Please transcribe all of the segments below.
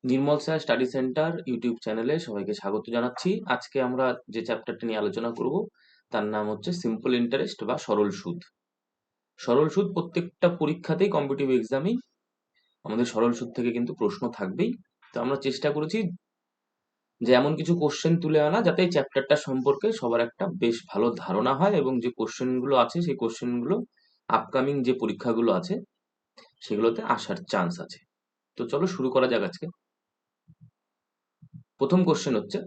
নির্মল sir study centre YouTube চ্যানেলে সবাইকে স্বাগত জানাচ্ছি। আজকে আমরা যে চ্যাপ্টারটা নিয়ে আলোচনা করব তার নাম হচ্ছে সিম্পল ইন্টারেস্ট বা সরল সুদ। সরল সুদ প্রত্যেকটা পরীক্ষাতেই কম্পিটিটিভ এক্সামেই আমাদের সরল সুদ থেকে কিন্তু প্রশ্ন থাকবেই। তো আমরা চেষ্টা করেছি যে এমন কিছু কোশ্চেন তুলে আনা যাতে এই চ্যাপ্টারটা সম্পর্কে সবার একটা বেশ ভালো ধারণা হয় এবং যে কোশ্চেনগুলো আছে সেই কোশ্চেনগুলো আপকামিং যে পরীক্ষাগুলো আছে সেগুলোতে আসার চান্স আছে। তো চলো শুরু করা যাক আজকে। প্রথম কোশ্চেন হচ্ছে,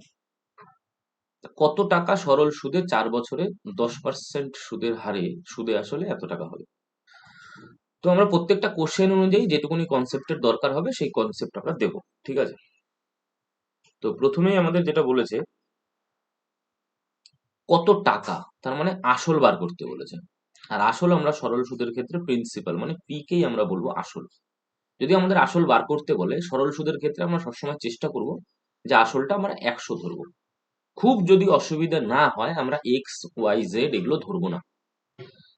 কত টাকা সরল সুদে 4 বছরে 10% সুদের হারে সুদে আসলে এত টাকা হবে? তো আমরা প্রত্যেকটা কোশ্চেন অনুযায়ী যেটুকুনি কনসেপ্টের দরকার হবে সেই কনসেপ্ট আমরা দেব। ঠিক আছে? তো প্রথমেই আমাদের যেটা বলেছে কত টাকা, তার মানে আসল বার করতে বলেছে। আর আসল আমরা সরল সুদের ক্ষেত্রে প্রিন্সিপাল মানে পি কেই আমরা বলবো আসল। যদি আমাদের আসল বার করতে বলে সরল সুদের ক্ষেত্রে আমরা সবসময় চেষ্টা করব যে আসলটা আমরা 100 ধরবো। খুব যদি অসুবিধা না হয় আমরা এক্স ওয়াই জেড এগুলো ধরবো না।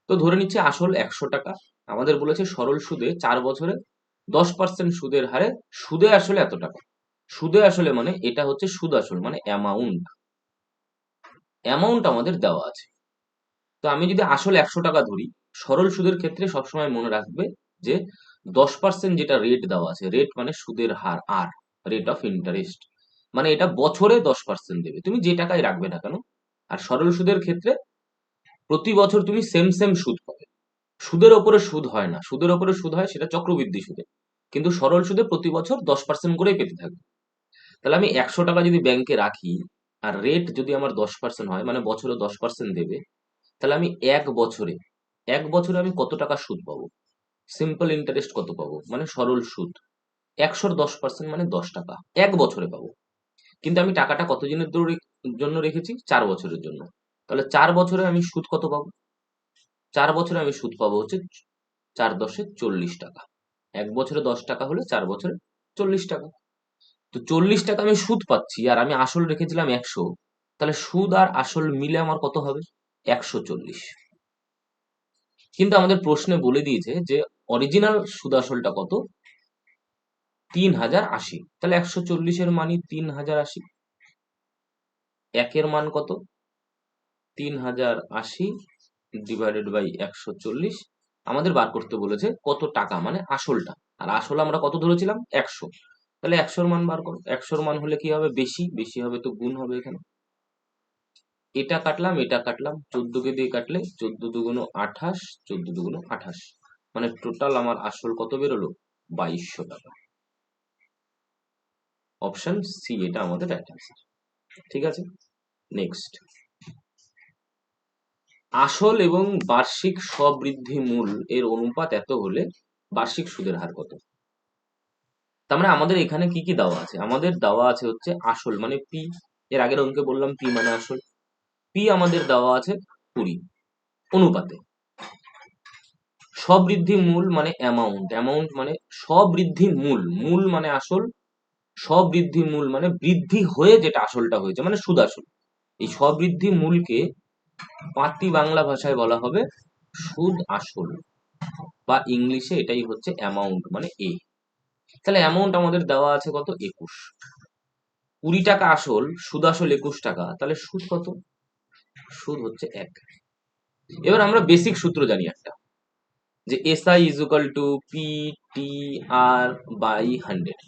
তো ধরে নিচ্ছে আসল 100 টাকা। আমাদের বলেছে সরল সুদে 4 বছরে 10% সুদের হারে সুদে আসলে এত টাকা। সুদে আসলে মানে এটা হচ্ছে সুদ আসল মানে অ্যামাউন্ট। অ্যামাউন্ট আমাদের দেওয়া আছে। তো আমি যদি আসল 100 টাকা ধরি, সরল সুদের ক্ষেত্রে সবসময় মনে রাখবে যে 10% যেটা রেট দেওয়া আছে, রেট মানে সুদের হার, আর রেট অফ ইন্টারেস্ট মানে এটা বছরে 10% দেবে, তুমি যে টাকায় রাখবে না কেন। আর সরল সুদের ক্ষেত্রে প্রতি বছর তুমি সেম সেম সুদ পাবে। সুদের ওপরে সুদ হয় না, সুদের ওপরে সুদ হয় সেটা চক্রবৃদ্ধি সুদে, কিন্তু সরল সুদে প্রতি বছর 10% করেই পেতে থাকবে। তাহলে আমি 100 টাকা যদি ব্যাংকে রাখি আর রেট যদি আমার 10% হয় মানে বছরে 10% দেবে, তাহলে আমি এক বছরে আমি কত টাকা সুদ পাবো? সিম্পল ইন্টারেস্ট কত পাবো মানে সরল সুদ 100-র 10% মানে 10 টাকা এক বছরে পাবো। কিন্তু আমি টাকাটা কতদিনের জন্য রেখেছি? 4 বছরের জন্য। তাহলে 4 বছরে আমি সুদ কত পাবো? 4 বছরে আমি সুদ পাবো হচ্ছে 4×10=40 টাকা। এক বছরে 10 টাকা হলে 4 বছরে 40 টাকা। তো 40 টাকা আমি সুদ পাচ্ছি আর আমি আসল রেখেছিলাম 100। তাহলে সুদ আর আসল মিলে আমার কত হবে? 140। কিন্তু আমাদের প্রশ্নে বলে দিয়েছে যে অরিজিনাল সুদ আসলটা কত? 3080। তাহলে 140-এর মানই 3080। একের মান কত? 3080 ডিভাইডেড বাই 140। আমাদের বার করতে বলেছে কত টাকা মানে আসলটা। আর আসল আমরা কত ধরেছিলাম? 100। তাহলে 100-র মান বার করো। 100-র মান হলে কি হবে? বেশি, বেশি হবে তো গুণ হবে এখানে। এটা কাটলাম এটা কাটলাম, 14 কে দিয়ে কাটলে 14 × 2 = 28, 14 × 2 = 28। মানে টোটাল আমার আসল কত বেরোলো? 2200 টাকা। অপশন সি এটা আমাদের রাইট অ্যান্সার। ঠিক আছে, নেক্সট। আসল এবং বার্ষিক স্ববৃদ্ধি মূল এর অনুপাত এত হলে বার্ষিক সুদের হার কত? তার মানে আমাদের এখানে কি কি দেওয়া আছে? আমাদের দেওয়া আছে হচ্ছে আসল মানে পি, এর আগের অঙ্কে বললাম পি মানে আসল। পি আমাদের দেওয়া আছে 20 অনুপাতে। স্ববৃদ্ধি মূল মানে অ্যামাউন্ট, অ্যামাউন্ট মানে স্ববৃদ্ধি মূল, মূল মানে আসল, স্ববৃদ্ধি মূল মানে বৃদ্ধি হয়ে যেটা আসলটা হয়েছে মানে সুদ আসল। এই স্ববৃদ্ধি মূলকে পাতি বাংলা ভাষায় বলা হবে সুদ আসল, বা ইংলিশে এটাই হচ্ছে অ্যামাউন্ট মানে এ। তাহলে অ্যামাউন্ট আমাদের দেওয়া আছে কত? 21। 20 টাকা আসল, সুদ আসল 21 টাকা, তাহলে সুদ কত? সুদ হচ্ছে 1। এবার আমরা বেসিক সূত্র জানি একটা, যে SI = PTR/100।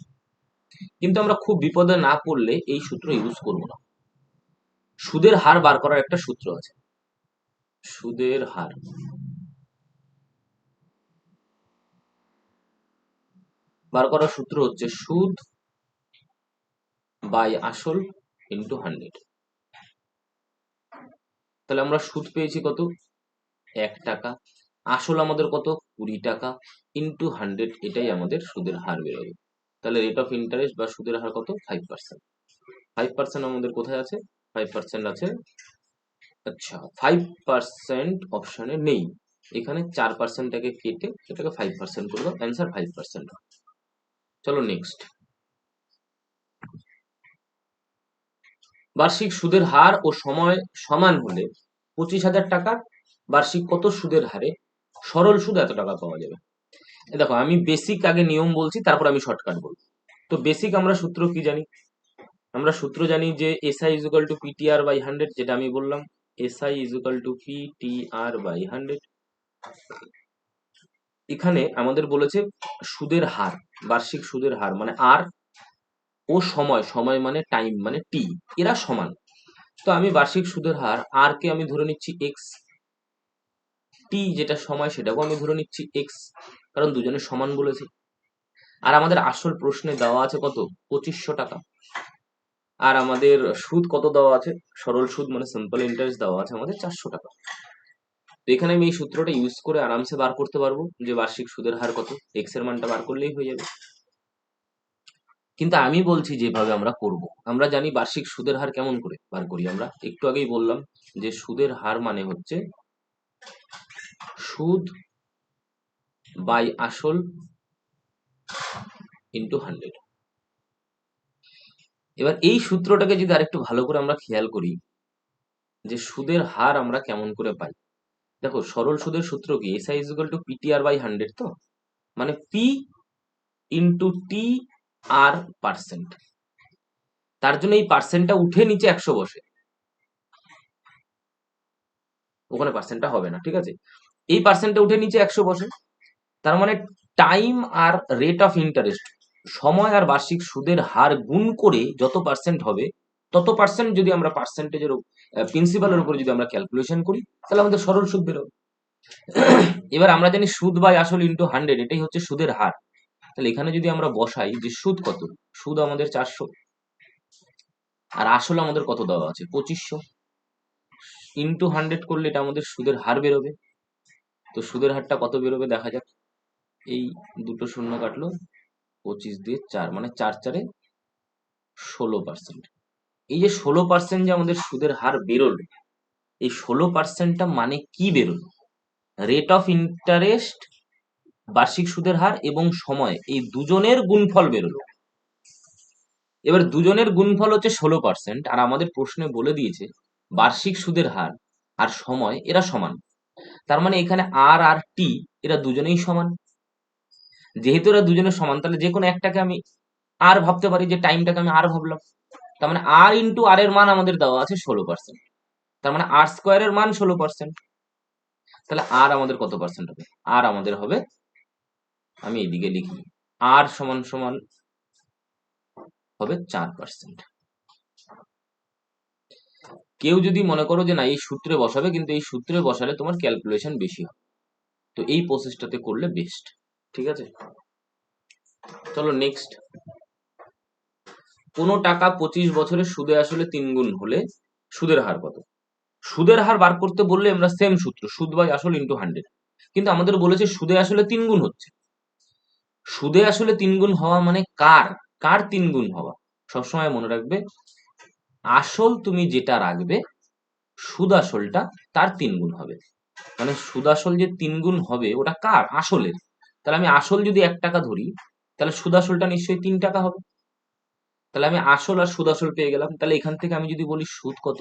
কিন্তু আমরা খুব বিপদে না পড়লে এই সূত্র ইউজ করব না। সুদের হার বার করার একটা সূত্র আছে। সুদের হার বার করার সূত্র হচ্ছে সুদ বাই আসল ইন্টু 100। তাহলে আমরা সুদ পেয়েছি কত? 1 টাকা। আসল আমাদের কত? 20 টাকা ইন্টু 100, এটাই আমাদের সুদের হার বেরোবে। তাহলে রেট অফ ইন্টারেস্ট বা সুদের হার কত? 5%। 5% আমাদের কোথায় আছে? 5% আছে, আচ্ছা 5% অপশনে নেই। এখানে 4%টাকে কেটে এটাকে 5% করে দাও, অ্যান্সার 5%। চলো নেক্সট। বার্ষিক সুদের হার ও সময় সমান হলে 25,000 টাকার বার্ষিক কত সুদের হারে সরল সুদ এত টাকা পাওয়া যাবে? দেখো আমি বেসিক আগে নিয়ম বলছি, তারপর আমি শর্টকাট বলবো। তো বেসিক আমরা সূত্র কি জানি? আমরা সূত্র জানি যে SI is equal to PTR by 100, যেটা আমি বললাম SI is equal to PTR by 100। এখানে আমাদের বলেছে সুদের হার, বার্ষিক সুদের হার মানে আর ও সময়, সময় মানে টাইম মানে টি, এরা সমান। তো আমি বার্ষিক সুদের হার আর কে আমি ধরে নিচ্ছি এক্স, টি যেটা সময় সেটাকেও আমি ধরে নিচ্ছি এক্স, কারণ দুজনের সমান বলেছে। আর আমাদের আসল প্রশ্নে দেওয়া আছে কত? 2500 টাকা। আর আমাদের সুদ কত দেওয়া আছে? সরল সুদ মানে সিম্পল ইন্টারেস্ট দেওয়া আছে আমাদের 400 টাকা। তো এখানে আমি এই সূত্রটা ইউজ করে আরামসে বার করতে পারবো যে বার্ষিক সুদের হার কত, এক্স এর মানটা বার করলেই হয়ে যাবে। কিন্তু আমি বলছি যেভাবে আমরা করব, আমরা জানি বার্ষিক সুদের হার কেমন করে বার করি। আমরা একটু আগেই বললাম যে সুদের হার মানে হচ্ছে সুদ বাই আসল ইন্টু 100। এবার এই সূত্রটাকে যদি আরেকটু ভালো করে আমরা খেয়াল করি যে সুদের হার আমরা কেমন করে পাই। দেখো সরল সুদের সূত্র কি? SI is equal to PTR by 100, তো মানে P into T R percent. তার জন্য এই পার্সেন্টটা উঠে নিচে 100 বসে, ওখানে পার্সেন্টটা হবে না, ঠিক আছে? এই পার্সেন্টটা উঠে নিচে 100 বসে, তার মানে টাইম আর রেট অফ ইন্টারেস্ট, সময় আর বার্ষিক সুদের হার গুণ করে যত পার্সেন্ট হবে তত পার্সেন্ট যদি আমরা পার্সেন্টেজের প্রিন্সিপালের উপর যদি আমরা ক্যালকুলেশন করি তাহলে আমাদের সরল সুদ বেরোবে। এবার আমরা জানি সুদ বাই আসল ইন্টু 100, এটাই হচ্ছে সুদের হার। তাহলে এখানে যদি আমরা বসাই যে সুদ কত, সুদ আমাদের 400 আর আসল আমাদের কত দেওয়া আছে 2500, ইন্টু 100 করলে এটা আমাদের সুদের হার বেরোবে। তো সুদের হারটা কত বেরোবে দেখা যাক। এই দুটো শূন্য কাটলো, 25 দিয়ে 4 মানে 4 4-এ 16%। এই যে 16% যে আমাদের সুদের হার বেরোলো, এই 16%টা মানে কি বেরোলো? রেট অফ ইন্টারেস্ট, বার্ষিক সুদের হার এবং সময়, এই দুজনের গুণফল বেরোলো। এবার দুজনের গুণফল হচ্ছে 16%, আর আমাদের প্রশ্নে বলে দিয়েছে বার্ষিক সুদের হার আর সময় এরা সমান। তার মানে এখানে আর আর টি এরা দুজনেই সমান। যেহেতু এরা দুজনে সমান তাহলে যে কোনো একটাকে আমি আর ভাবতে পারি, যে টাইমটাকে আমি আর ভাবলাম। তার মানে আর ইন্টু আর এর মান আমাদের দেওয়া আছে 16%, তার মানে আর স্কোয়ারের মান 16%। তাহলে আর আমাদের কত পার্সেন্ট হবে? আর আমাদের হবে, আমি এইদিকে লিখি, আর সমান সমান হবে 4%। কেউ যদি মনে করো যে না এই সূত্রে বসাবে, কিন্তু এই সূত্রে বসালে তোমার ক্যালকুলেশন বেশি হবে, তো এই প্রসেসটাতে করলে বেস্ট। ঠিক আছে, চলো নেক্সট। কোনো টাকা 25 বছরের সুদে আসলে 3 গুণ হলে সুদের হার কত? সুদের হার বার করতে বললে আমরা সেম সূত্র, সুদ বাই আসল ইন্টু 100, কিন্তু আমাদের বলেছে সুদে আসলে 3 গুণ হচ্ছে। সুদে আসলে 3 গুণ হওয়া মানে কার কার 3 গুণ হওয়া? সবসময় মনে রাখবে, আসল তুমি যেটা রাখবে সুদ আসলটা তার 3 গুণ হবে। মানে সুদ আসল যে 3 গুণ হবে ওটা কার? আসলের। তাহলে আমি আসল যদি 1 টাকা ধরি তাহলে সুদ আসলটা নিশ্চয়ই 3 টাকা হবে। তাহলে আমি আসল আর সুদ আসল পেয়ে গেলাম। তাহলে এখান থেকে আমি যদি বলি সুদ কত,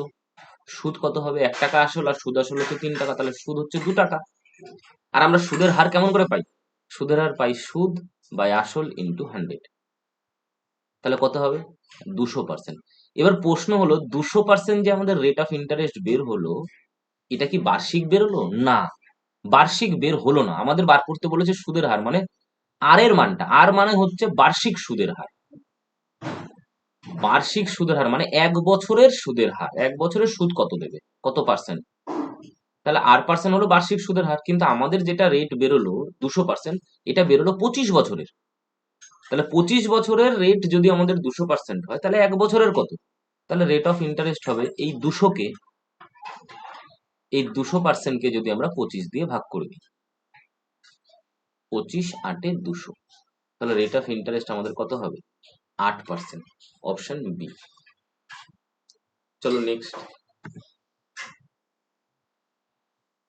সুদ কত হবে? 1 টাকা আসল আর সুদ আসল হচ্ছে 3 টাকা, তাহলে সুদ হচ্ছে 2 টাকা। আর আমরা সুদের হার কেমন করে পাই? সুদের হার পাই সুদ বাই আসল ইন্টু 100। তাহলে কত হবে? 200%। এবার প্রশ্ন হলো 200% যে আমাদের রেট অফ ইন্টারেস্ট বের হলো, এটা কি বার্ষিক বের হলো? না, বার্ষিক বের হলো না। আমাদের বার করতে বলেছে সুদের হার, মানে আর এর মানটা, আর মানে হচ্ছে বার্ষিক সুদের হার। বার্ষিক সুদের হার মানে 1 বছরের সুদের হার, 1 বছরের সুদ কত দেবে, কত পার্সেন্ট। তাহলে আর পার্সেন্ট হলো বার্ষিক সুদের হার, কিন্তু আমাদের যেটা রেট বেরোলো 200%, এটা বেরোলো 25 বছরের। তাহলে 25 বছরের রেট যদি আমাদের 200% হয় তাহলে 1 বছরের কত? তাহলে রেট অফ ইন্টারেস্ট হবে এই 200-কে, এই 200%-কে যদি আমরা 25 দিয়ে ভাগ করে দিই, 25 8-এ 200, তাহলে রেট অফ ইন্টারেস্ট আমাদের কত হবে? 8%। Option B. চলো নেক্সট।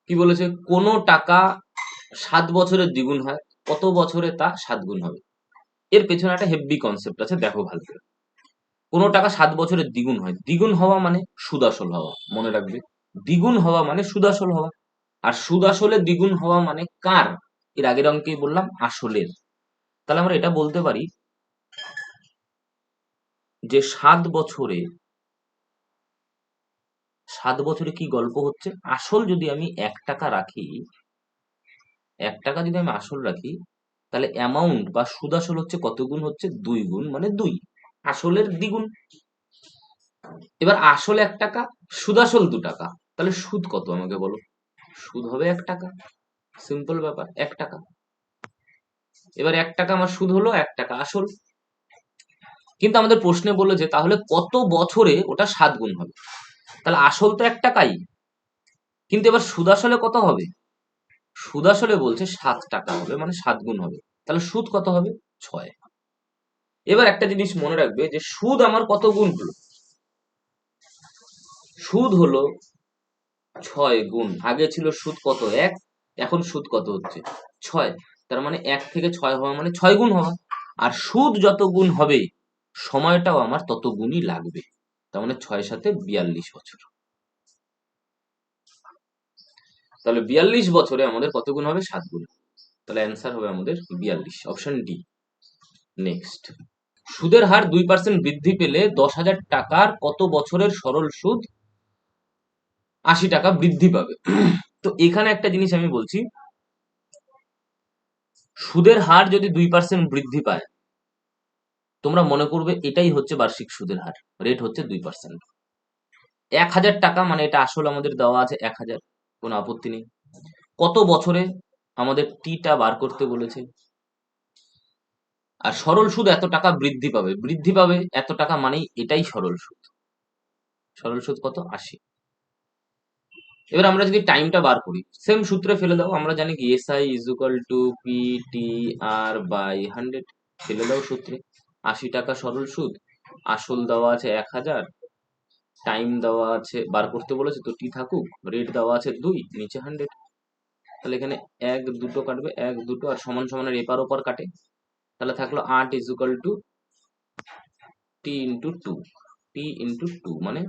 কি বলেছে? কোন টাকা 7 বছরের দ্বিগুণ হয়, কত বছরে তা 7 গুণ হবে? এর পেছনে একটা হেভি কনসেপ্ট আছে, দেখো ভালো করে। কোন টাকা 7 বছরের দ্বিগুণ হয়, দ্বিগুণ হওয়া মানে সুদ আসল হওয়া, মনে রাখবে। দ্বিগুণ হওয়া মানে সুদ আসল হওয়া, আর সুদ আসলে দ্বিগুণ হওয়া মানে কার? এর আগের অঙ্কেই বললাম আসলের। তাহলে আমরা এটা বলতে পারি যে 7 বছরে কি গল্প হচ্ছে, আসল যদি আমি 1 টাকা রাখি, 1 টাকা যদি আমি আসল রাখি, তাহলে অ্যামাউন্ট বা সুদ আসল হচ্ছে কত গুণ হচ্ছে, 2 গুণ, মানে 2, আসলের দ্বিগুণ। এবার আসল 1 টাকা, সুদ আসল 2 টাকা, তাহলে সুদ কত আমাকে বলো? সুদ হবে 1 টাকা, সিম্পল ব্যাপার, 1 টাকা। এবার 1 টাকা আমার সুদ হলো, 1 টাকা আসল। কিন্তু আমাদের প্রশ্নে বলেছে তাহলে কত বছরে ওটা 7 গুণ হবে। তাহলে আসল তো 1 টাকাই, কিন্তু এবার সুদ আসলে কত হবে? সুদ আসলে বলছে 7 টাকা হবে, মানে 7 গুণ হবে। তাহলে সুদ কত হবে? 6। এবার একটা জিনিস মনে রাখবে যে সুদ আমার কত গুণ হলো? সুদ হলো 6 গুণ। আগে ছিল সুদ কত? 1, এখন সুদ কত হচ্ছে? 6। তার মানে 1 থেকে 6 হওয়া মানে 6 গুণ হওয়া। আর সুদ যত গুণ হবে, সময়টাও আমার তত গুণই লাগবে। তার মানে 6 সাথে 42 বছর। তাহলে 42 বছরে আমাদের কত গুণ হবে? 7 গুণ। তাহলে অ্যান্সার হবে আমাদের 42, অপশন ডি। নেক্সট, সুদের হার 2% বৃদ্ধি পেলে 10,000 টাকার কত বছরের সরল সুদ 80 টাকা বৃদ্ধি পাবে? তো এখানে একটা জিনিস আমি বলছি, সুদের হার যদি 2% বৃদ্ধি পায়, তোমরা মনে করবে এটাই হচ্ছে বার্ষিক সুদের হার, রেট হচ্ছে 2%। 1,000 টাকা মানে এটা আসলে আমাদের দেওয়া আছে 1,000, কোনো আপত্তি নেই। কত বছরে আমাদের টিটা বার করতে বলেছে, আর সরল সুদ এত টাকা বৃদ্ধি পাবে, বৃদ্ধি পাবে এত টাকা মানেই এটাই সরল সুদ। সরল সুদ কত? 80। এবার আমরা যদি টাইমটা বার করি, সেম সূত্রে ফেলে দাও। আমরা জানি কি SI is equal to P T R by 100। ফেলে দাও সূত্রে। 80 টাকা সরল সুদ, আসল দেওয়া আছে 1,000, টাইম দেওয়া আছে, বার করতে বলেছে তো টি থাকুক, রেট দেওয়া আছে 2, নিচে 100। তাহলে এখানে 1 2 কাটবে, 1 2, আর সমান সমানের এপার ওপার কাটে। তাহলে থাকলো 8 is equal two T into 2। T into 2 মানে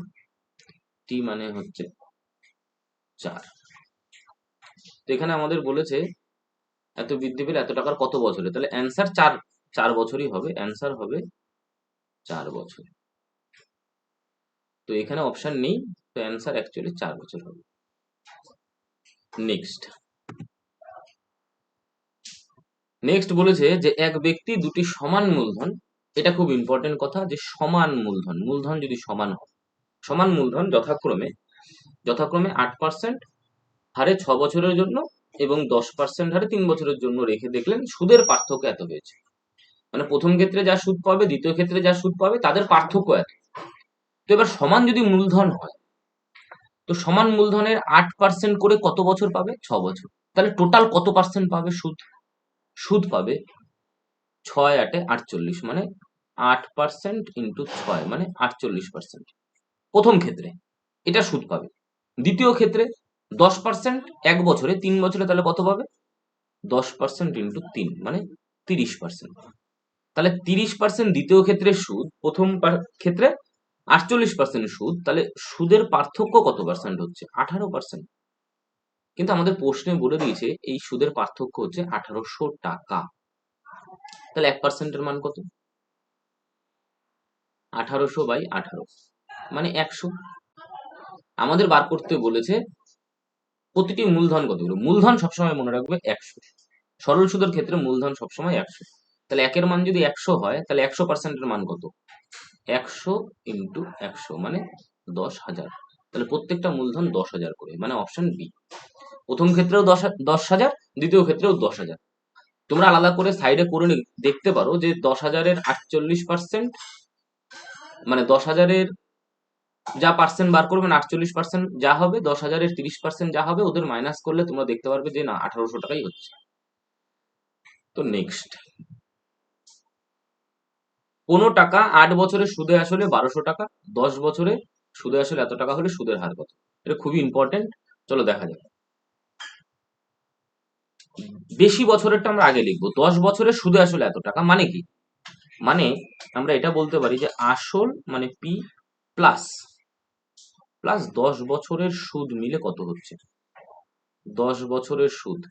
টি মানে হচ্ছে 4। তো এখানে আমাদের বলেছে এত বৃদ্ধি পেলে এত টাকার কত বছরে, তাহলে অ্যান্সার 4 বছরই হবে, অ্যান্সার হবে 4 বছর। তো এখানে অপশন নেই, তো অ্যান্সার অ্যাকচুয়ালি 4 বছর হবে। নেক্সট, নেক্সট বলেছে যে এক ব্যক্তি দুটি সমান মূলধন, এটা খুব ইম্পর্টেন্ট কথা, যে সমান মূলধন, মূলধন যদি সমান হয়, সমান মূলধন যথাক্রমে যথাক্রমে 8% হারে 6 বছরের জন্য এবং 10% হারে 3 বছরের জন্য রেখে দেখলেন সুদের পার্থক্য এত হয়েছে। মানে প্রথম ক্ষেত্রে যা সুদ পাবে, দ্বিতীয় ক্ষেত্রে যা সুদ পাবে, তাদের পার্থক্য এত। তো এবার সমান যদি মূলধন হয়, তো সমান মূলধনের 8% করে কত বছর পাবে? 6 বছর। তাহলে টোটাল কত পার্সেন্ট পাবে সুদ? সুদ পাবে 6 8 48, মানে 8% ইন্টু 6 মানে 48%। প্রথম ক্ষেত্রে এটা সুদ পাবে। দ্বিতীয় ক্ষেত্রে 10% 1 বছরে, 3 বছরে, তাহলে কত পাবে? 10% ইন্টু 3 মানে 30%। তাহলে 30% দ্বিতীয় ক্ষেত্রে সুদ, প্রথম ক্ষেত্রে 48% সুদ, তাহলে সুদের পার্থক্য কত পার্সেন্ট হচ্ছে? 18%। কিন্তু আমাদের প্রশ্নে বলে দিয়েছে এই সুদের পার্থক্য হচ্ছে 1800 টাকা। তাহলে 1%-এর মান কত? 1800/18 মানে 100। আমাদের বার করতে বলেছে প্রতিটি মূলধন কতগুলো। মূলধন সবসময় মনে রাখবে 100, সরল সুদের ক্ষেত্রে মূলধন সবসময় 100। তাহলে 1-এর মান যদি 100 হয়, তাহলে 100%-এর মান কত? 100 ইন্টু 100 মানে 10,000। তাহলে প্রত্যেকটা মূলধন 10,000 করে, মানে অপশন বি। প্রথম ক্ষেত্রেও 10,000, দ্বিতীয় ক্ষেত্রেও 10,000। তোমরা আলাদা করে সাইডে করে দেখতে পারো যে 10,000-এর 48%, মানে 10,000-এর যা পার্সেন্ট বার করবেন 48% যা হবে, 10,000-এর 30% যা হবে, ওদের মাইনাস করলে তোমরা দেখতে পারবে যে না 1800 টাকাই হচ্ছে। তো নেক্সট, 15 টাকা 8 বছরের সুদে আসলে 1200 টাকা, 10 বছরে সুদে আসলে এত টাকা হলে সুদের হার কত? এটা খুবই ইম্পর্টেন্ট, চলো দেখা যাক। বেশি বছরেরটা আমরা আগে লিখবো। 10 বছরের সুদে আসলে এত টাকা মানে কি? মানে আমরা এটা বলতে পারি যে আসল মানে পি প্লাস প্লাস 10 বছরের সুদ মিলে কত হচ্ছে? 10 বছরের সুদ,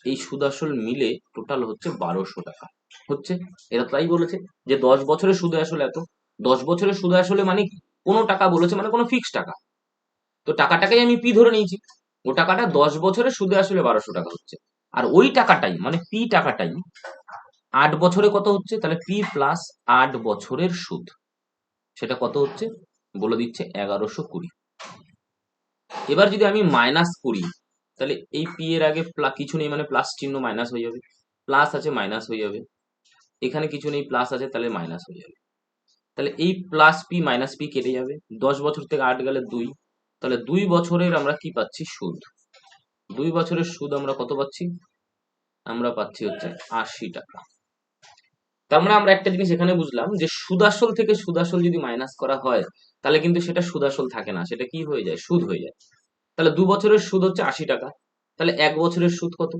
এই সুদ আসল মিলে টোটাল হচ্ছে 1200 টাকা হচ্ছে। এরা তাই বলেছে যে 10 বছরের সুদে আসলে এত, 10 বছরের সুদ আসলে মানে কি, কোনো টাকা বলেছে মানে কোনো ফিক্স টাকা, তো টাকাটাকেই আমি পি ধরে নিয়েছি, ও টাকাটা 10 বছরের সুদে আসলে 1200 টাকা হচ্ছে। আর ওই টাকাটাই মানে পি টাকাটাই 8 বছরে কত হচ্ছে, তাহলে পি প্লাস 8 বছরের সুদ, সেটা কত হচ্ছে বলে দিচ্ছে 1120। এবার যদি আমি মাইনাস করি, তাহলে এই পি এর আগে কিছু নেই মানে প্লাস চিহ্ন মাইনাস হয়ে যাবে, প্লাস আছে মাইনাস হয়ে যাবে, এখানে কিছু নেই প্লাস আছে তাহলে মাইনাস হয়ে যাবে, তাহলে এই প্লাস পি মাইনাস পি কেটে যাবে, 10 বছর থেকে 8 গেলে 2, তাহলে 2 বছরের আমরা কি পাচ্ছি সুদ, 2 বছরের সুদ আমরা কত পাচ্ছি, আমরা পাচ্ছি হচ্ছে 80 টাকা। তার মানে আমরা একটা জিনিস এখানে বুঝলাম যে সুদাসল থেকে সুদাসল যদি মাইনাস করা হয় তাহলে কিন্তু সেটা সুদাসল থাকে না, সেটা কি হয়ে যায়, সুদ হয়ে যায়। তাহলে 2 বছরের সুদ হচ্ছে 80 টাকা, তাহলে 1 বছরের সুদ কত,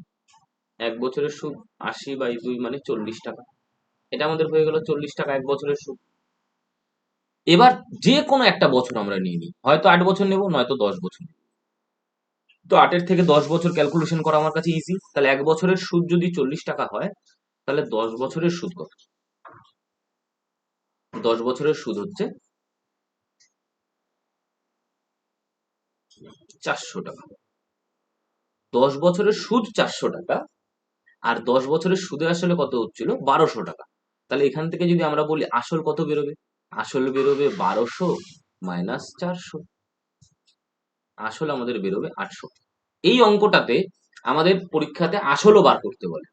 1 বছরের সুদ 80/2 মানে 40 টাকা, এটা আমাদের হয়ে গেল 40 টাকা 1 বছরের সুদ। এবার যে কোনো একটা বছর আমরা নিয়ে নিই, হয়তো 8 বছর নেব নয়তো 10 বছর, তো 8 থেকে 10 বছর ক্যালকুলেশন করা আমার কাছে ইজি, তাহলে 1 বছরের সুদ যদি 40 টাকা হয় তাহলে 10 বছরের সুদ কত, 10 বছরের সুদ হচ্ছে 400 টাকা। 10 বছরের সুদ 400 টাকা, আর 10 বছরের সুদে আসলে কত হচ্ছিল 1200 টাকা। তাহলে এখান থেকে যদি আমরা বলি আসল কত বেরোবে, আসল বেরোবে 1200 মাইনাস 400, আসল আমাদের বেরোবে 800। এই অঙ্কটাতে আমাদের পরীক্ষাতে আসলও বার করতে বলে,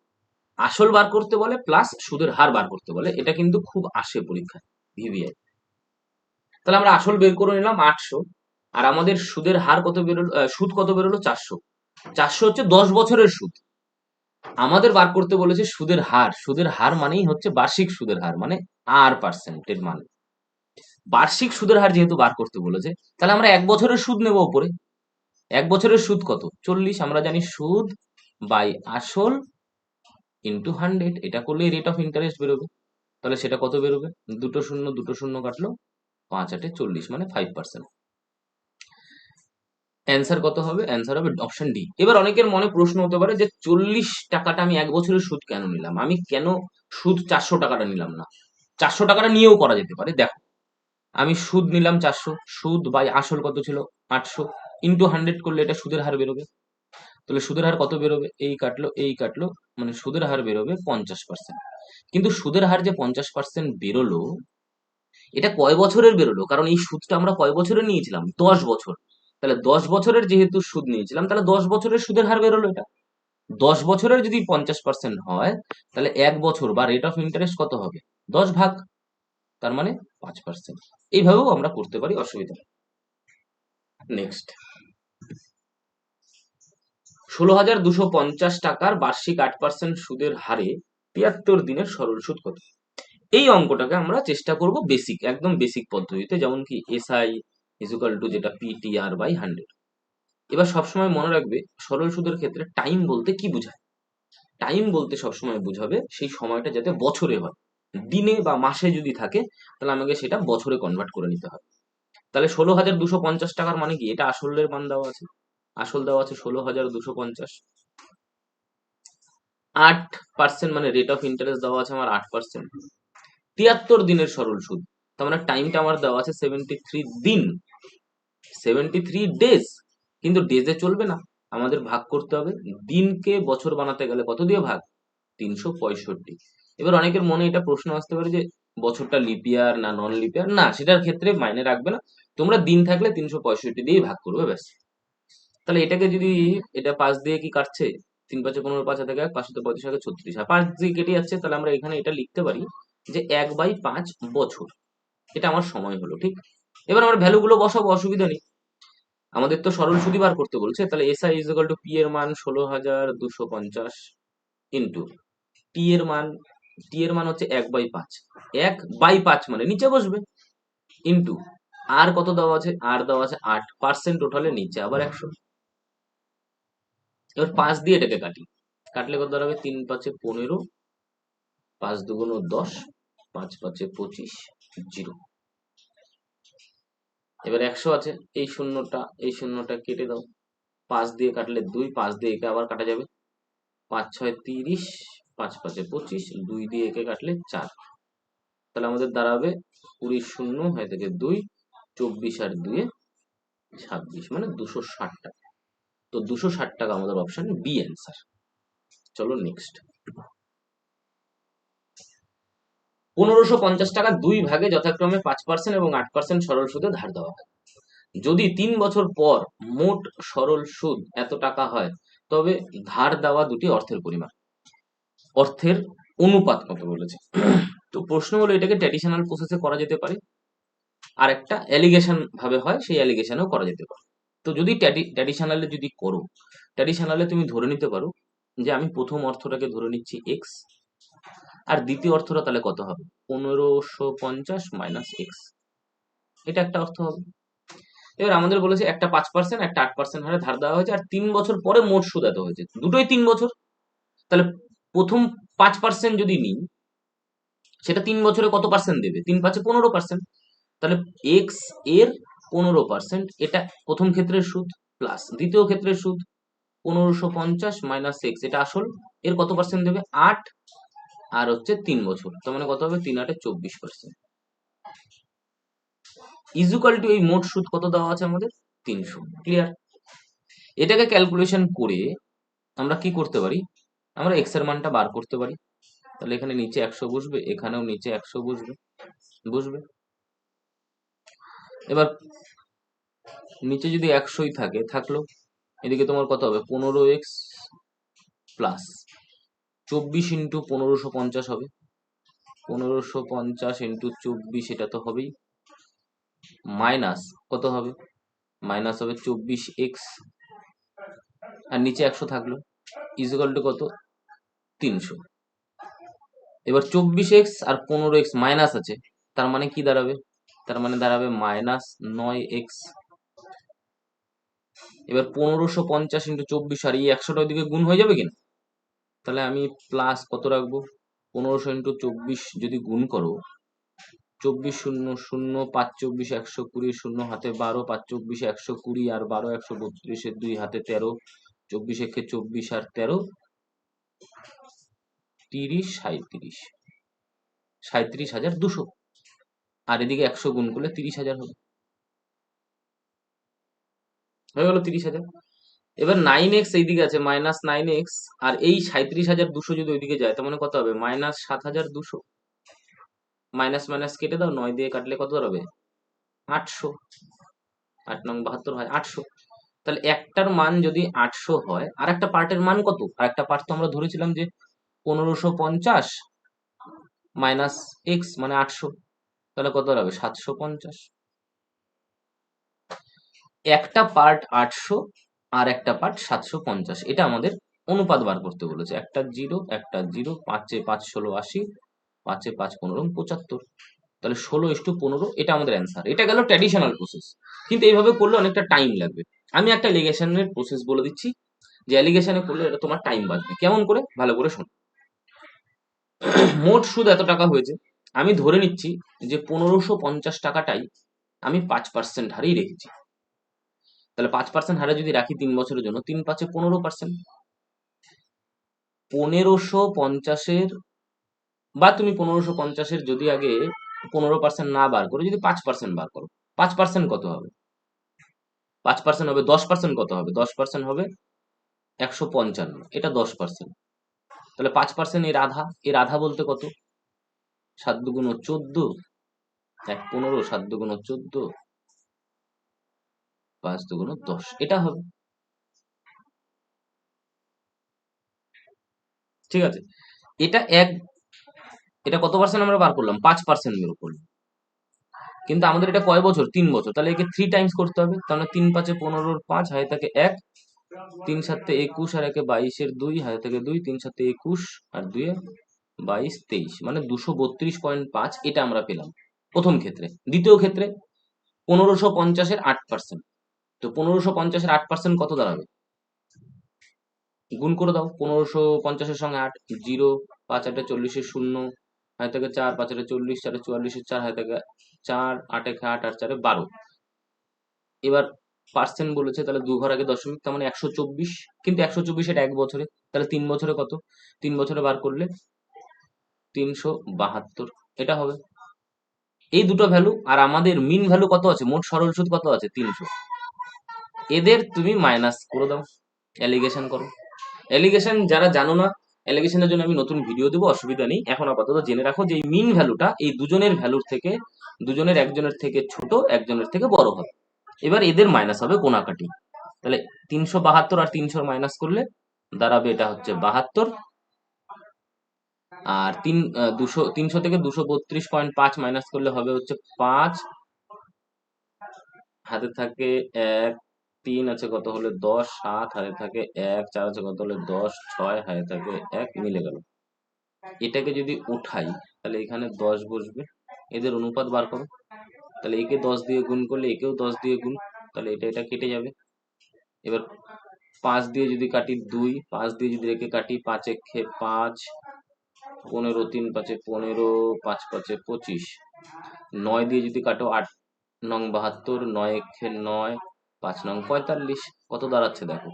আসল বার করতে বলে প্লাস সুদের হার বার করতে বলে, এটা কিন্তু খুব আসে পরীক্ষায় ভিভিআই। তাহলে আমরা আসল বের করে নিলাম 800, আর আমাদের সুদের হার কত বেরোলো, সুদ কত বেরোলো 400, 400 হচ্ছে 10 বছরের সুদ। আমাদের বার করতে বলেছে সুদের হার, সুদের হার মানেই হচ্ছে বার্ষিক সুদের হার, মানে আর পার্সেন্টের মান, বার্ষিক সুদের হার যেহেতু বার করতে বলেছে তাহলে আমরা 1 বছরের সুদ নেব উপরে, 1 বছরের সুদ কত 40, আমরা জানি সুদ বাই আসল ইন্টু 100, এটা করলে রেট অফ ইন্টারেস্ট বেরোবে, তাহলে সেটা কত বেরোবে, দুটো শূন্য কাটলো, 5×8 = 40 মানে 5%। অ্যান্সার কত হবে, অ্যান্সার হবে অপশন ডি। এবার অনেকের মনে প্রশ্ন হতে পারে যে 40 টাকাটা আমি 1 বছরের সুদ কেন নিলাম, আমি কেন সুদ 400 টাকাটা নিলাম না, 400 টাকাটা নিয়েও করা যেতে পারে। দেখো আমি সুদ নিলাম 400, সুদ বাই আসল কত ছিল 800, ইন্টু 100 করলে এটা সুদের হার বেরোবে, তাহলে সুদের হার কত বেরোবে, এই কাটলো মানে সুদের হার বেরোবে 50%। কিন্তু সুদের হার যে 50% বেরোলো, এটা কয় বছরের বেরোলো, কারণ এই সুদটা আমরা কয় বছরের নিয়েছিলাম 10 বছর, তাহলে 10 বছরের যেহেতু সুদ নিয়েছিলাম তাহলে 10 বছরের সুদের হার বেরোলো এটা। 10 বছরের যদি 50% হয় তাহলে 1 বছর বা রেট অফ ইন্টারেস্ট কত হবে 10 ভাগ, তার মানে 5%। এইভাবেও আমরা করতে পারি, অসুবিধা নেই। নেক্সট, 16,250 টাকার বার্ষিক 8% সুদের হারে 73 দিনের সরল সুদ কত। এই অঙ্কটাকে আমরা চেষ্টা করব বেসিক, একদম বেসিক পদ্ধতিতে, যেমন কি এসআই ইকুয়াল টু যেটা পিটিআর বাই 100। এবার সবসময় মনে রাখবে সরল সুদের ক্ষেত্রে টাইম বলতে কি বোঝায়, টাইম বলতে সবসময় বোঝাবে সেই সময়টা যাতে বছরে হয়, দিনে বা মাসে যদি থাকে তাহলে আমাকে সেটা বছরে কনভার্ট করে নিতে হবে। তাহলে 16,250 টাকার মানে কি, এটা আসলের মান দেওয়া আছে, আসল দেওয়া আছে 16,250, 8% মানে রেট অফ ইন্টারেস্ট দেওয়া আছে আমার 8%, 73 দিনের সরল সুদ, তার মানে টাইমটা আমার দেওয়া আছে 73 দিন, 73 ডেজ। কিন্তু ডেজে চলবে না, আমাদের ভাগ করতে হবে, দিনকে বছর বানাতে গেলে কত দিয়ে ভাগ, 365। এবার অনেকের মনে এটা প্রশ্ন আসতে পারে যে বছরটা লিপিয়ার না নন লিপিয়ার, না সেটার ক্ষেত্রে মাইনে রাখবে না, তোমরা দিন থাকলে 365 দিয়েই ভাগ করবে ব্যাস। তাহলে এটাকে যদি, এটা 5 দিয়ে কি কাটছে, 3×5 = 15, 5 থেকে 1, 5 35 আগে 36, আর 5 দিয়ে কেটে যাচ্ছে, তাহলে আমরা এখানে এটা লিখতে পারি যে 1/5 বছর, এটা আমার সময় হলো, ঠিক। এবার আমরা ভ্যালু গুলো বসাবো, অসুবিধা নেই, আমাদের তো সরল সুদই বার করতে বলছে, তাহলে এসআই ইকুয়াল টু পি এর মান 16,250 ইন্টু টি এর মান হচ্ছে 1/5, 1/5 মানে নিচে বসবে, ইন্টু আর কত দেওয়া আছে, আর দেওয়া আছে 8%, টোটালে নিচে আবার 100। এবার 5 দিয়ে এটাকে কাটি, কাটলে কত দাঁড়াবে, 3×5 = 15, 5×2 = 10, 5×5 = 25, 0। এবার 100 আছে, এই শূন্যটা কেটে দাও, 5 দিয়ে কাটলে 2, 5 দিয়ে একে আবার কাটা যাবে, 5×6 = 30, 5×5 = 25, 2 দিয়ে একে কাটলে 4, তাহলে আমাদের দাঁড়াবে 20 শূন্য হয় থেকে 2, 24 আর 2 26, মানে 260 টাকা। তো 260 টাকা আমাদের অপশন বি অ্যান্সার। চলো নেক্সট। 1550 টাকা 2 ভাগে যথাক্রমে 5% এবং 8% সরল সুদে ধার দেওয়া হয়। যদি 3 বছর পর মোট সরল সুদ এত টাকা হয়, তবে ধার দেওয়া দুটি অর্থের পরিমাণ, অর্থের অনুপাত কত বলেছে। তো প্রশ্ন হলো এটাকে ট্র্যাডিশনাল প্রসেসে করা যেতে পারে, আর একটা অ্যালিগেশন ভাবে হয়, সেই অ্যালিগেশনেও করা যেতে পারে। তো যদি ট্র্যাডিশনালে যদি করো, ট্র্যাডিশনালে তুমি ধরে নিতে পারো যে আমি প্রথম অর্থটাকে ধরে নিচ্ছি এক্স, আর দ্বিতীয় অর্থটা তাহলে কত হবে, 1550 মাইনাস এক্স, এটা একটা অর্থ হবে। এবার আমাদের বলেছে একটা 5%, একটা 8% হারে ধার দেওয়া হয়েছে, আর 3 বছর পরে মোট সুদ এত হয়েছে, দুটোই 3 বছর। তাহলে প্রথম 5% যদি নিই, সেটা 3 বছরে কত পার্সেন্ট দেবে, 3 5 15%। তাহলে এক্স এর 15%, এটা প্রথম ক্ষেত্রের সুদ, প্লাস দ্বিতীয় ক্ষেত্রের সুদ 1550 মাইনাস এক্স, এটা আসল, এর কত পার্সেন্ট দেবে, 8, আর হচ্ছে 3 বছর, তার মানে কত হবে, 3 8 24%, ইজুকাল টু এই মোট সুদ কত দেওয়া আছে আমাদের, 300। ক্লিয়ার? এটাকে ক্যালকুলেশন করে আমরা কি করতে পারি, আমরা এক্স এর মানটা বার করতে পারি। তাহলে এখানে নিচে 100 বসবে, এখানেও নিচে 100 বসবে, বুঝবে। এবার নিচে যদি 100ই থাকে, থাকলো, এদিকে তোমার কত হবে, 15x প্লাস 24 ইন্টু 1550 হবে, 1550 ইন্টু 24, এটা তো হবেই, মাইনাস কত হবে, মাইনাস হবে 24x, আর নিচে 100 থাকলো, ইকুয়াল টু কত, 300। এবার 24x আর 15x মাইনাস আছে, তার মানে কি দাঁড়াবে, তার মানে দাঁড়াবে মাইনাস 9x। এবার 1550 ইন্টু 24, আর এই 100টা ওইদিকে গুণ হয়ে যাবে কিনা, তাহলে আমি প্লাস কত রাখবো, 1500 ইন্টু 24 যদি গুণ করো, 24 শূন্য শূন্য, 5 24 120, শূন্য হাতে 12, 5 24 120, আর 12 132, 2 হাতে 13, 24 একে 24 আর 13 30, 37,200, আর এদিকে 100 গুণ করলে 30,000 হবে, হয়ে গেল 30,000। এবার 9x এইদিকে আছে, মাইনাস 9x, আর এই 37,200 যদি ওইদিকে যায়, তার মানে কত হবে, মাইনাস 7,200, মাইনাস মাইনাস কেটে দাও, 9 দিয়ে কাটলে কত দাঁড়াবে, 800, 8 নং 72 হয় 800। তাহলে একটার মান যদি 800 হয়, আর একটা পার্টের মান কত, আর একটা পার্ট তো আমরা ধরেছিলাম যে 1550 মাইনাস এক্স মানে 800, তাহলে কত দাঁড়াবে, 750। একটা পার্ট 800 আর একটা পার্ট 750, এটা আমাদের অনুপাত বার করতে বলেছে, একটা 0 একটা 0, 5 5 16 80, 5 5 15 75, তাহলে 16:15, এটা আমাদের অ্যান্সার। এটা গেল ট্র্যাডিশনাল প্রসেস, কিন্তু এইভাবে করলে অনেকটা টাইম লাগবে। আমি একটা এলিগেশনের প্রসেস বলে দিচ্ছি, যে অ্যালিগেশনে করলে এটা তোমার টাইম বাঁচবে। কেমন করে, ভালো করে শোনো। মোট সুদ এত টাকা হয়েছে, আমি ধরে নিচ্ছি যে 1550 টাকাটাই আমি 5% হারেই রেখেছি। তাহলে 5% হারে যদি রাখি 3 বছরের জন্য, 3 5 15%, 1550-এর, বা তুমি 1550-এর যদি আগে 15% না বার করে যদি 5% বার করো, 5% কত হবে, 5% হবে 10%, কত হবে, 10% হবে 155, এটা 10%। তাহলে 5% এর আধা, এর আধা বলতে কত, 7 দুগুণ 14, 1 15, 7 দুগুণ 14, 5 দুগুণ 10, এটা হবে। ঠিক আছে, এটা এটা কত পার্সেন্ট আমরা বার করলাম, 5% বের করলাম, কিন্তু আমাদের এটা কয় বছর, 3 বছর, তাহলে একে 3 টাইমস করতে হবে, তাহলে 3 5 15, 5 হাতে থাকে 1, 3 7 21, আর 1 22, 2 হাতে থাকে 2, 3 7 21, আর 2 22 23, মানে 232.5, এটা আমরা পেলাম প্রথম ক্ষেত্রে। দ্বিতীয় ক্ষেত্রে 1550-এর 8%, তো 1550-এর 8% কত দাঁড়াবে, গুণ করে দাও, 1550-এর সঙ্গে 8, 0, 5 8 40, 0 হাতে থাকে 4, 5 8 40, 4 44, 4 হাতে থাকে 4, 8 1 8, আর 4 12। এবার পার্সেন্ট বলেছে, তাহলে 2 ঘর আগে দশমিক, তার মানে 124, কিন্তু 124 এটা 1 বছরে, তাহলে 3 বছরে কত, 3 বছরে বার করলে 372, এটা হবে। এই দুটো ভ্যালু, আর আমাদের মিন ভ্যালু কত আছে, মোট সরল সুদ কত আছে 300, এদের তুমি মাইনাস করে দাও, অ্যালিগেশন করো। অ্যালিগেশন যারা জানো না, অ্যালিগেশনের জন্য আমি নতুন ভিডিও দেবো, অসুবিধা নেই। এখন আপাতত জেনে রাখো যে এই মিন ভ্যালুটা এই দুজনের ভ্যালুর থেকে, দুজনের একজনের থেকে ছোট একজনের থেকে বড় হবে। এবার এদের মাইনাস হবে কোনাকাটি। তাহলে 372 আর 300 মাইনাস করলে দাঁড়াবে এটা হচ্ছে 72, আর 300 থেকে 232.5 মাইনাস করলে হবে হচ্ছে 5, হাতে থাকে 1, 3 আছে কত হলে 10, 7 হাতে থাকে 1, 4 আছে কত হলে 10, 6 হাতে থাকে 1, মিলে গেল। এটাকে যদি উঠাই তাহলে এখানে 10 বসবে, এদের অনুপাত বার করো। তাহলে একে 10 দিয়ে গুণ করলে একেও 10 দিয়ে গুণ, তাহলে এটা এটা কেটে যাবে। এবার 5 দিয়ে যদি কাটি 2, 5 দিয়ে যদি একে কাটি 5 একে 5, 15, 3 5 15, 5 5 25, 9 দিয়ে যদি কাটো 8 নং 72, 9 একে 9, 5 নং 45, কত দাঁড়াচ্ছে দেখো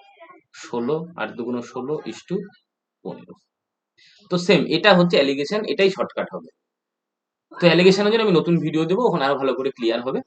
16, 8 দুগুণ 16 ইস্টু 15। তো সেম এটা হচ্ছে অ্যালিগেশন, এটাই শর্টকাট হবে। তো অ্যালিগেশনের জন্য আমি নতুন ভিডিও দেবো, ওখানে আরো ভালো করে ক্লিয়ার হবে।